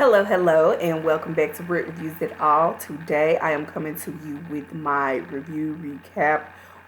Hello, and welcome back to Brit Reviews It All. Today, I am coming to you with my review recap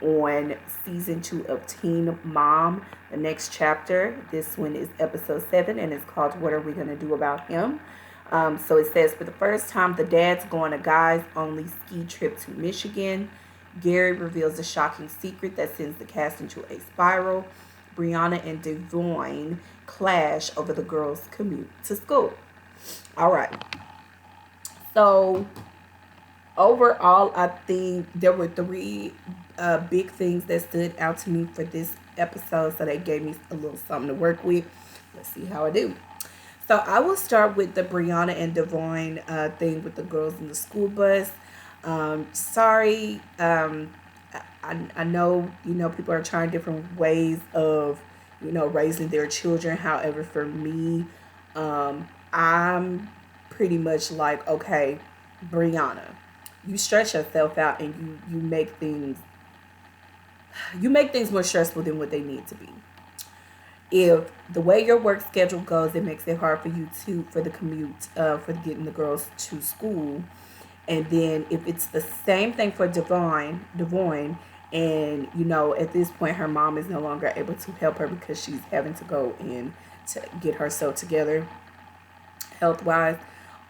on season 2 of Teen Mom, the next chapter. This one is episode 7, and it's called What Are We Gonna Do About Him? So it says, for the first time, the dad's go on a guys only ski trip to Michigan. Gary reveals a shocking secret that sends the cast into a spiral. Brianna and Devon clash over the girls' commute to school. All right. So overall, I think there were three big things that stood out to me for this episode. So they gave me a little something to work with. Let's see how I do. So I will start with the Brianna and Devon thing with the girls in the school bus. Sorry. I know, people are trying different ways of, raising their children. However, for me, I'm pretty much like, okay, Brianna, you stretch yourself out and you make things more stressful than what they need to be. If the way your work schedule goes, it makes it hard for you for the commute, for getting the girls to school. And then if it's the same thing for Devon, and at this point her mom is no longer able to help her because she's having to go in to get herself together health wise.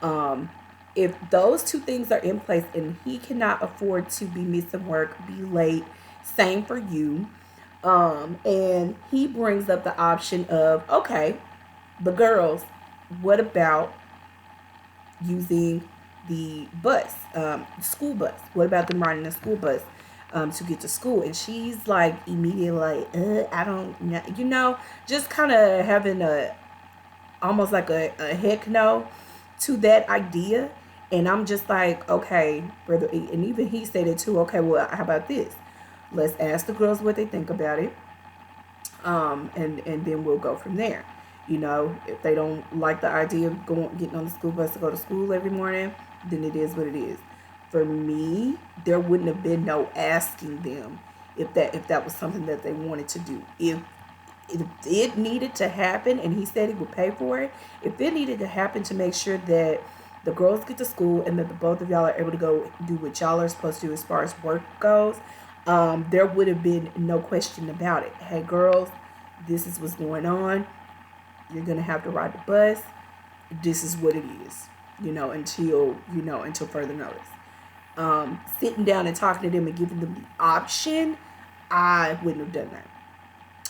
Um, if those two things are in place and he cannot afford to be missing work, be late, same for you. And he brings up the option of, okay, the girls, what about using the bus, school bus? What about them riding the school bus to get to school? And she's like immediately like, I don't know, just kind of having a almost like a heck no to that idea. And I'm just like, okay, brother. And even he said it too. Okay, well, how about this? Let's ask the girls what they think about it. And then we'll go from there. If they don't like the idea of getting on the school bus to go to school every morning, then it is what it is. For me, there wouldn't have been no asking them if that was something that they wanted to do. If it needed to happen, and he said he would pay for it, if it needed to happen to make sure that the girls get to school and that the both of y'all are able to go do what y'all are supposed to do as far as work goes, there would have been no question about it. Hey, girls, this is what's going on. You're gonna have to ride the bus. This is what it is. Until further notice. Sitting down and talking to them and giving them the option, I wouldn't have done that.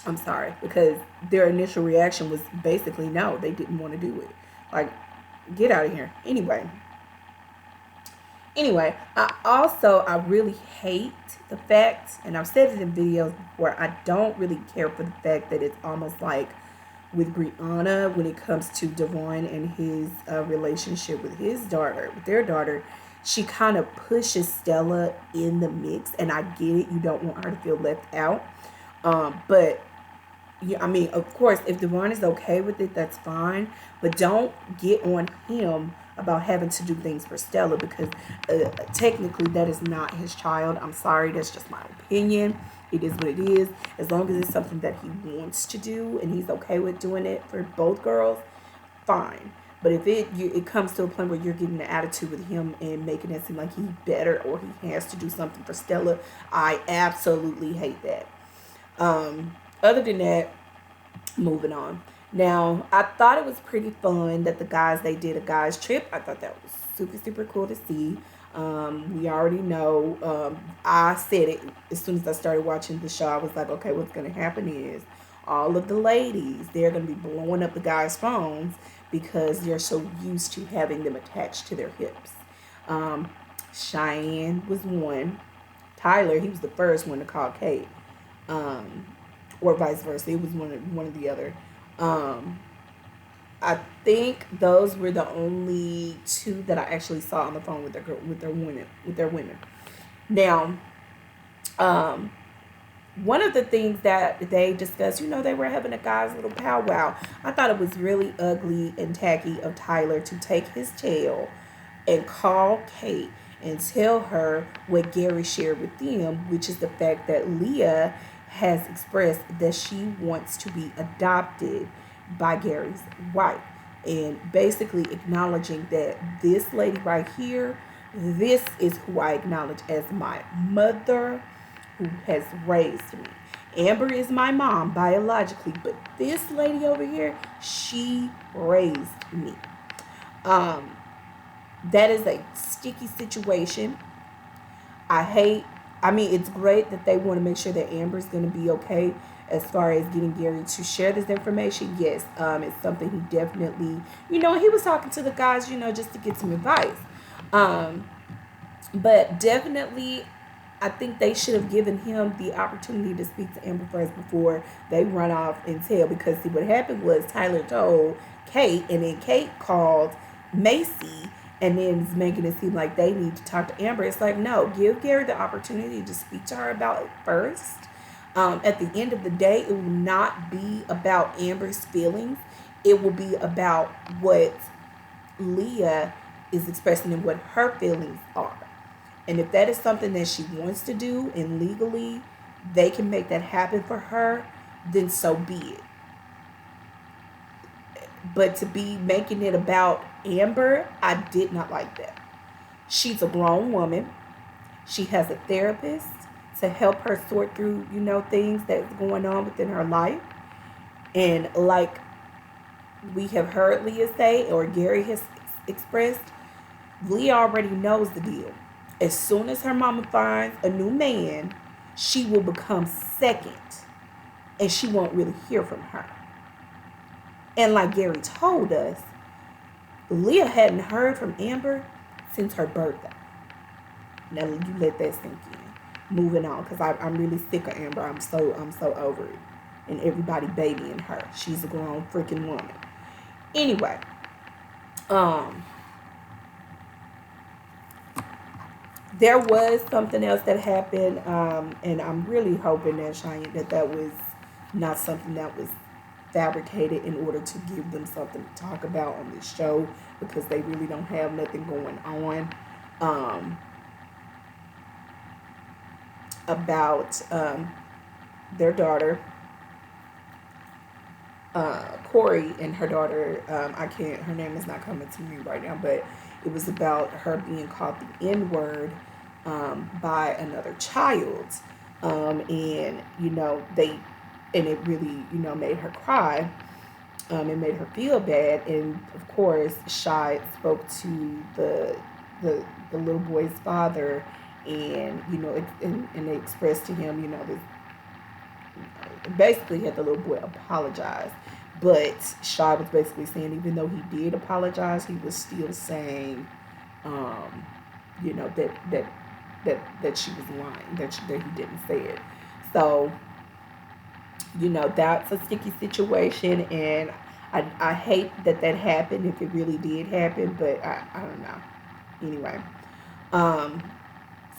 I'm sorry, because their initial reaction was basically no, they didn't want to do it. Like, get out of here. Anyway, I really hate the fact, and I've said it in videos before, I don't really care for the fact that it's almost like with Brianna when it comes to Devon and his relationship with their daughter, she kind of pushes Stella in the mix, and I get it. You don't want her to feel left out. But yeah, I mean, of course, if Devon is okay with it, that's fine. But don't get on him about having to do things for Stella because technically that is not his child. I'm sorry, that's just my opinion. It is what it is. As long as it's something that he wants to do and he's okay with doing it for both girls, fine. But if it comes to a point where you're getting an attitude with him and making it seem like he's better or he has to do something for Stella, I absolutely hate that. Other than that, moving on. Now, I thought it was pretty fun that they did a guys trip. I thought that was super, super cool to see. We already know. I said it as soon as I started watching the show. I was like, okay, what's going to happen is all of the ladies, they're going to be blowing up the guys' phones because they're so used to having them attached to their hips. Cheyenne was one. Tyler, he was the first one to call Kate. Um, or vice versa. It was one of the other. Um, I think those were the only two that I actually saw on the phone with their women. Now, um, one of the things that they discussed, they were having a guys' little powwow. I thought it was really ugly and tacky of Tyler to take his tail and call Kate and tell her what Gary shared with them, which is the fact that Leah has expressed that she wants to be adopted by Gary's wife. and basically acknowledging that this lady right here, this is who I acknowledge as my mother who has raised me. Amber is my mom biologically, but this lady over here, she raised me. Um, that is a sticky situation. I hate, I mean, it's great that they want to make sure that Amber's going to be okay as far as getting Gary to share this information. Yes, it's something he definitely, he was talking to the guys, just to get some advice. Um, but definitely, I think they should have given him the opportunity to speak to Amber first before they run off and tell. Because see, what happened was Tyler told Kate, and then Kate called Macy, and then is making it seem like they need to talk to Amber. It's like, no, give Gary the opportunity to speak to her about it first. At the end of the day, it will not be about Amber's feelings. It will be about what Leah is expressing and what her feelings are. And if that is something that she wants to do and legally they can make that happen for her, then so be it. But to be making it about Amber, I did not like that. She's a grown woman. She has a therapist to help her sort through, things that's going on within her life. And like we have heard Leah say, or Gary has expressed, Leah already knows the deal. As soon as her mama finds a new man, she will become second, and she won't really hear from her. And like Gary told us, Leah hadn't heard from Amber since her birthday. Now you let that sink in. Moving on, because I'm really sick of Amber. I'm so over it, and everybody babying her. She's a grown freaking woman. Anyway, there was something else that happened, and I'm really hoping that Cheyenne that was not something that was fabricated in order to give them something to talk about on this show, because they really don't have nothing going on about their daughter, Corey, and her daughter. Her name is not coming to me right now, but it was about her being called the N-word by another child. And, it really, made her cry. It made her feel bad. And, of course, Shy spoke to the little boy's father, and, and they expressed to him, this, basically had the little boy apologize. But Shy was basically saying, even though he did apologize, he was still saying, that she was lying, that he didn't say it. So, that's a sticky situation, and I hate that happened if it really did happen, but I don't know. Anyway,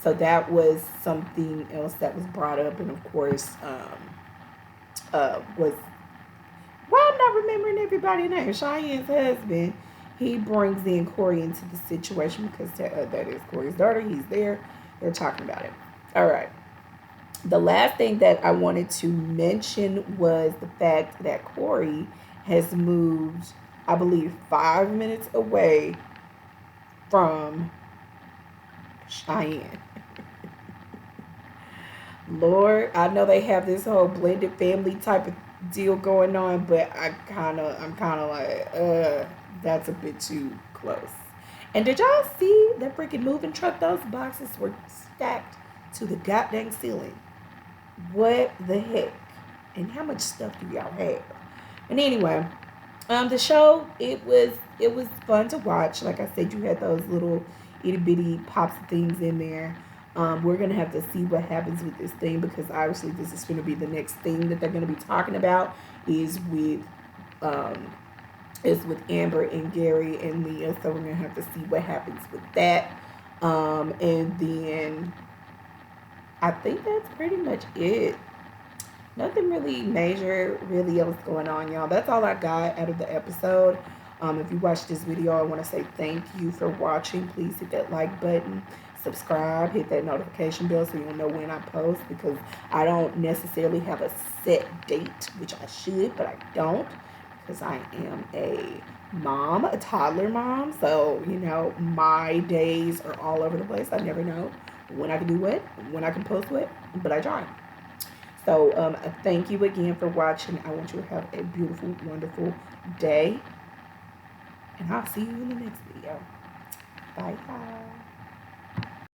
so that was something else that was brought up, and of course, was, well, I'm not remembering everybody's name. Cheyenne's husband, he brings in Corey into the situation because that is Corey's daughter. He's there. They're talking about it. All right. The last thing that I wanted to mention was the fact that Corey has moved, I believe, 5 minutes away from Cheyenne. Lord, I know they have this whole blended family type of deal going on, but I'm kind of like, that's a bit too close. And did y'all see that freaking moving truck? Those boxes were stacked to the goddamn ceiling. What the heck? And how much stuff do y'all have? And anyway, the show, it was fun to watch. Like I said, you had those little itty bitty pops of things in there. We're gonna have to see what happens with this thing, because obviously this is gonna be the next thing that they're gonna be talking about is with Amber and Gary and Leah. So we're gonna have to see what happens with that. And then I think that's pretty much it. Nothing really major really else going on, y'all. That's all I got out of the episode. If you watched this video, I want to say thank you for watching. Please hit that like button, subscribe, hit that notification bell so you'll know when I post, because I don't necessarily have a set date, which I should, but I don't, because I am a mom, a toddler mom. So, you know, my days are all over the place. I never know when I can do what, when I can post what, but I try. So, thank you again for watching. I want you to have a beautiful, wonderful day. And I'll see you in the next video. Bye, guys.